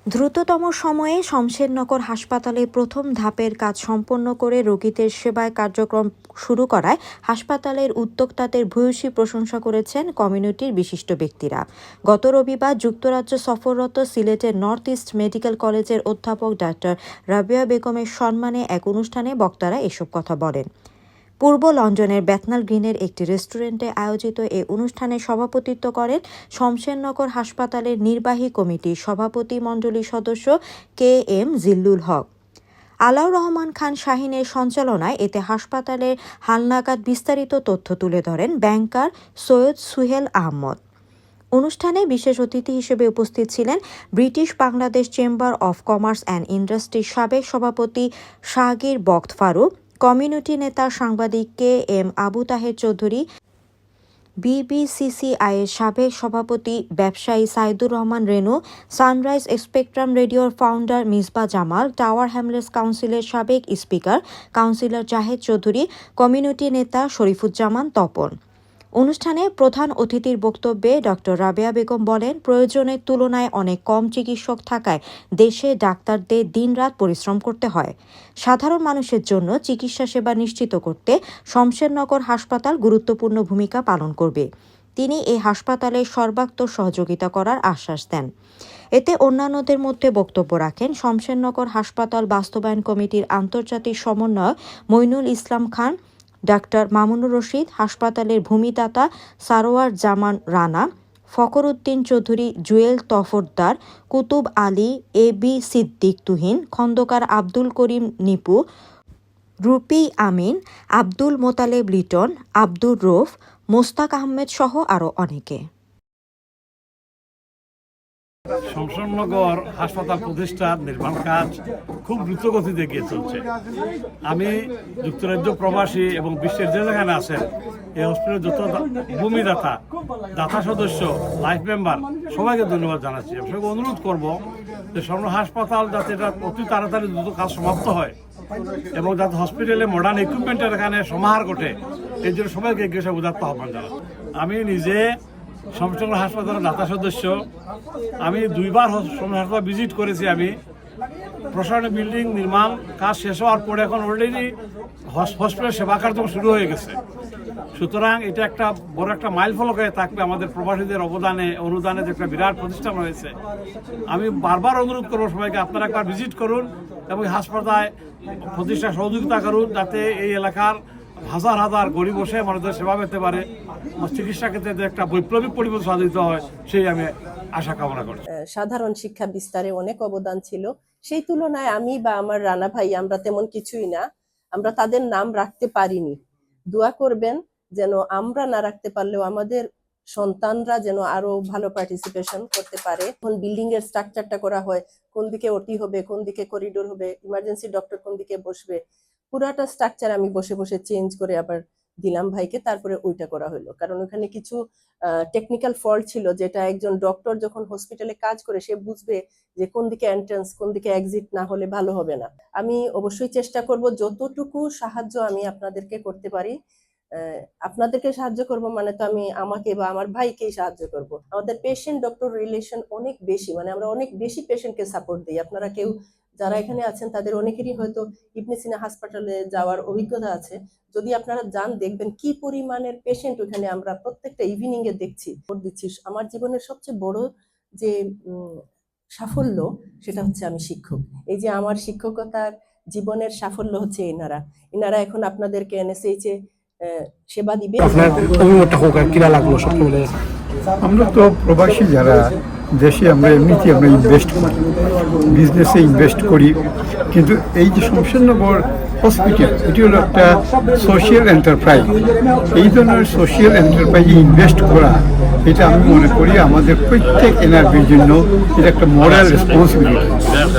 দ্রুততম সময়ে শমশেরনগর হাসপাতালে প্রথম ধাপের কাজ সম্পন্ন করে রোগীদের সেবায় কার্যক্রম শুরু করায় হাসপাতালের উদ্যোক্তাদের ভূয়সী প্রশংসা করেছেন কমিউনিটির বিশিষ্ট ব্যক্তিরা। গত রবিবার যুক্তরাজ্য সফররত সিলেটের নর্থ ইস্ট মেডিকেল কলেজের অধ্যাপক ডাক্তার রাবেয়া বেগমের সম্মানে এক অনুষ্ঠানে বক্তারা এসব কথা বলেন। পূর্ব লন্ডনের বেথনাল গ্রিনের একটি রেস্টুরেন্টে আয়োজিত এ অনুষ্ঠানে সভাপতিত্ব করেন শমশেরনগর হাসপাতালের নির্বাহী কমিটির সভাপতি মণ্ডলীর সদস্য কে এম জিল্লুল হক। আলাউর রহমান খান শাহিনের সঞ্চালনায় এতে হাসপাতালের হালনাগাদ বিস্তারিত তথ্য তুলে ধরেন ব্যাংকার সৈয়দ সুহেল আহমদ। অনুষ্ঠানে বিশেষ অতিথি হিসেবে উপস্থিত ছিলেন British Bangladesh chamber of commerce and ইন্ডাস্ট্রির সাবেক সভাপতি শাহগীর বখত ফারুক, কমিউনিটি নেতা সাংবাদিক কে এম আবু তাহের চৌধুরী, বিবিসিসিআইয়ের সাবেক সভাপতি ব্যবসায়ী সাইদুর রহমান রেনু, সানরাইজ স্পেকট্রাম রেডিওর founder Misbah Jamal, tower Hamlets কাউন্সিলের সাবেক speaker councillor Zahed Chowdhury, community নেতা শরীফুজ্জামান তপন। অনুষ্ঠানে প্রধান অতিথির বক্তব্যে ডক্টর রাবেয়া বেগম বলেন, প্রয়োজনের তুলনায় অনেক কম চিকিৎসক থাকায় দেশে ডাক্তারদের দিনরাত পরিশ্রম করতে হয়। সাধারণ মানুষের জন্য চিকিৎসা সেবা নিশ্চিত করতে শমশেরনগর হাসপাতাল গুরুত্বপূর্ণ ভূমিকা পালন করবে। তিনি এই হাসপাতালের সর্বাত্মক সহযোগিতা করার আশ্বাস দেন। এতে অন্যান্যদের মধ্যে বক্তব্য রাখেন শমশেরনগর হাসপাতাল বাস্তবায়ন কমিটির আন্তর্জাতিক সমন্বয়ক মইনুল ইসলাম খান, ডাক্তার মামুনুর রশিদ, হাসপাতালের ভূমিদাতা সারোয়ার জামান রানা, ফখর Uddin Chowdhury, Jewel Tafardar, Qutub Ali, A B Siddique Tuhin, Khandakar Abdul Karim Nipu, rupee আমিন, আব্দুল মোতালেব লিটন, আব্দুর রৌফ, মোস্তাক আহমেদ সহ আরও অনেকে। শমশেরনগর হাসপাতাল প্রতিষ্ঠার নির্মাণ কাজ খুব দ্রুতগতিতে এগিয়ে চলছে। আমি যুক্তরাজ্য প্রবাসী এবং বিশ্বের যে যেখানে আছেন এই হসপিটালের যত ভূমিদাতা, দাতা সদস্য, লাইফ মেম্বার সবাইকে ধন্যবাদ জানাচ্ছি। আমি সবাইকে অনুরোধ করব যে হাসপাতাল যাতে এটা অতি তাড়াতাড়ি দ্রুত কাজ সমাপ্ত হয় এবং যাতে হসপিটালে মডার্ন ইকুইপমেন্টের এখানে সমাহার ঘটে, এই জন্য সবাইকে এগিয়ে উদাত্ত আহ্বান জানাচ্ছি। আমি নিজে শমশেরনগর হাসপাতালের দাতা সদস্য। আমি 2 বার হাসপাতাল ভিজিট করেছি। আমি প্রশাসনিক বিল্ডিং নির্মাণ কাজ শেষ হওয়ার পরে এখন অলরেডি হসপিটাল সেবা কার্যক্রম শুরু হয়ে গেছে। সুতরাং এটা একটা বড় একটা মাইল ফলক হয়ে থাকবে আমাদের প্রবাসীদের অনুদানে যে একটা বিরাট প্রতিষ্ঠান রয়েছে। আমি বারবার অনুরোধ করবো সবাইকে, আপনারা একবার ভিজিট করুন এবং হাসপাতালে প্রতিষ্ঠা সহযোগিতা করুন, যাতে এই এলাকার হাজার হাজার গরিব বসে মানুষদের সেবা পেতে পারে। চিকিৎসা ক্ষেত্রে একটা বৈপ্লবিক পরিবেশ সাধিত হয়, সেই আমি আশা কামনা করি। সাধারণ শিক্ষা বিস্তারে অনেক অবদান ছিল। সেই তুলনায় আমি বা আমার রানা ভাই আমরা তেমন কিছুই না, আমরা তাদের নাম রাখতে পারিনি। দোয়া করবেন যেন আমরা না রাখতে পারলেও আমাদের সন্তানরা যেন আরো ভালো পার্টিসিপেশন করতে পারে। কোন বিল্ডিং এর স্ট্রাকচারটা করা হয়, কোন দিকে ওটি হবে, কোন দিকে করিডোর হবে, ইমার্জেন্সি ডক্টর কোন দিকে বসবে, পুরাটা স্ট্রাকচার আমি বসে বসে চেঞ্জ করে আবার দিলাম ভাইকে, তারপরে ওইটা করা হলো। কারণ ওখানে কিছু টেকনিক্যাল ফল্ট ছিল, যেটা একজন ডক্টর যখন হসপিটালে কাজ করে সে বুঝবে যে কোন দিকে এন্ট্রান্স, কোন দিকে এক্সিট না হলে ভালো হবে না। আমি অবশ্যই চেষ্টা করব যতটুকু সাহায্য আমি আপনাদেরকে করতে পারি। আপনাদেরকে সাহায্য করব মানে তো আমি আমাকে বা আমার ভাইকেই সাহায্য করব। আমাদের পেশেন্ট ডক্টর রিলেশন অনেক বেশি, মানে আমরা অনেক বেশি পেশেন্টকে সাপোর্ট দিই। আপনারা কেউ যারা এখানে আছেন তাদের অনেকেরই হয়তো ইবনে সিনা হাসপাতালে যাওয়ার অভিজ্ঞতা আছে। যদি আপনারা যান দেখবেন কি পরিমাণের পেশেন্ট ওখানে আমরা প্রত্যেকটা ইভিনিং এ দেখছি। আমার জীবনের সবচেয়ে বড় যে সাফল্য সেটা হচ্ছে আমি শিক্ষক। এই যে আমার শিক্ষকতার জীবনের সাফল্য হচ্ছে এনারা এখন আপনাদেরকে এনএসএইচে সেবা দিবে। আপনার অভিমতটা হোক, আর কিরা লাগলো সব মিলে? আমরা তো প্রবাসী যারা দেশে আমরা এমনিতেই আমরা ইনভেস্ট করি, বিজনেসে ইনভেস্ট করি, কিন্তু এই যে শমশেরনগর হসপিটাল এটি হলো একটা সোশিয়াল এন্টারপ্রাইজ। এই ধরনের সোশিয়াল এন্টারপ্রাইজে ইনভেস্ট করা এটা আমি মনে করি আমাদের প্রত্যেক এনআরবির জন্য এটা একটা মোরাল রেসপন্সিবিলিটি।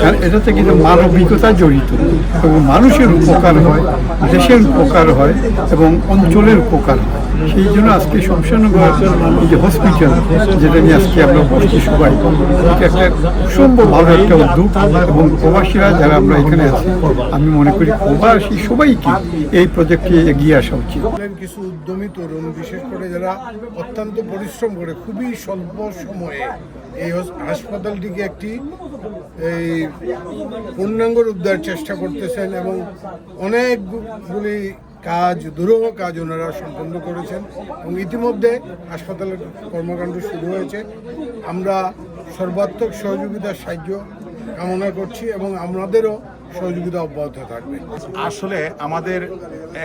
কারণ এটাতে কিন্তু মানবিকতা জড়িত এবং মানুষের উপকার হয়, দেশের উপকার হয় এবং অঞ্চলের উপকার হয়। সেই জন্য আজকে শমশেরনগর এই যে হসপিটাল যেটা নিয়ে আজকে আমরা বসছি সবাই, এটা একটা অসম্ভব ভালো একটা উদ্যোগ। এবং প্রবাসীরা যারা আমরা এখানে আছি, আমি মনে করি প্রবাসী সবাইকে এই প্রজেক্টে এগিয়ে আসা উচিত। কিছু উদ্যমী তরুণ, বিশেষ করে যারা অত্যন্ত পরিশ্রম করে খুবই স্বল্প সময়ে এই হাসপাতালটিকে একটি এই পূর্ণাঙ্গ রূপ দেওয়ার চেষ্টা করতেছেন এবং অনেকগুলি কাজ, দুরূহ কাজ ওনারা সম্পন্ন করেছেন এবং ইতিমধ্যে হাসপাতালের কর্মকাণ্ড শুরু হয়েছে। আমরা সর্বাত্মক সহযোগিতার সাহায্য কামনা করছি এবং আমাদেরও সহযোগিতা অব্যাহত থাকবে। আসলে আমাদের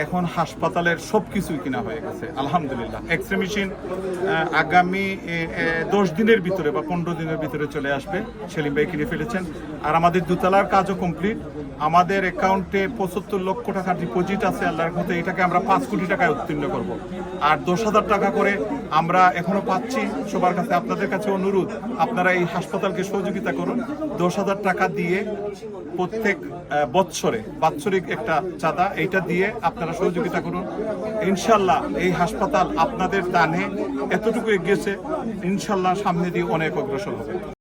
এখন হাসপাতালের সব কিছুই কিনা হয়ে গেছে আলহামদুলিল্লাহ। এক্সরে মেশিন আগামী 10 দিনের ভিতরে বা 15 দিনের ভিতরে চলে আসবে, সেলিম ভাই কিনে ফেলেছেন। আর আমাদের দোতলার কাজও কমপ্লিট। আমাদের অ্যাকাউন্টে 75 লক্ষ টাকা ডিপোজিট আছে আল্লাহর মতে, এটাকে আমরা 5 কোটি টাকায় উত্তীর্ণ করব। আর 10,000 টাকা করে আমরা এখনো পাচ্ছি। সবার কাছে, আপনাদের কাছে অনুরোধ, আপনারা এই হাসপাতালকে সহযোগিতা করুন। 10,000 টাকা দিয়ে প্রত্যেক বৎসরে বাৎসরিক একটা চাঁদা, এইটা দিয়ে আপনারা সহযোগিতা করুন। ইনশাল্লাহ এই হাসপাতাল আপনাদের দানে এতটুকু এগিয়েছে, ইনশাল্লাহ সামনে দিয়ে অনেক অগ্রসর হবে।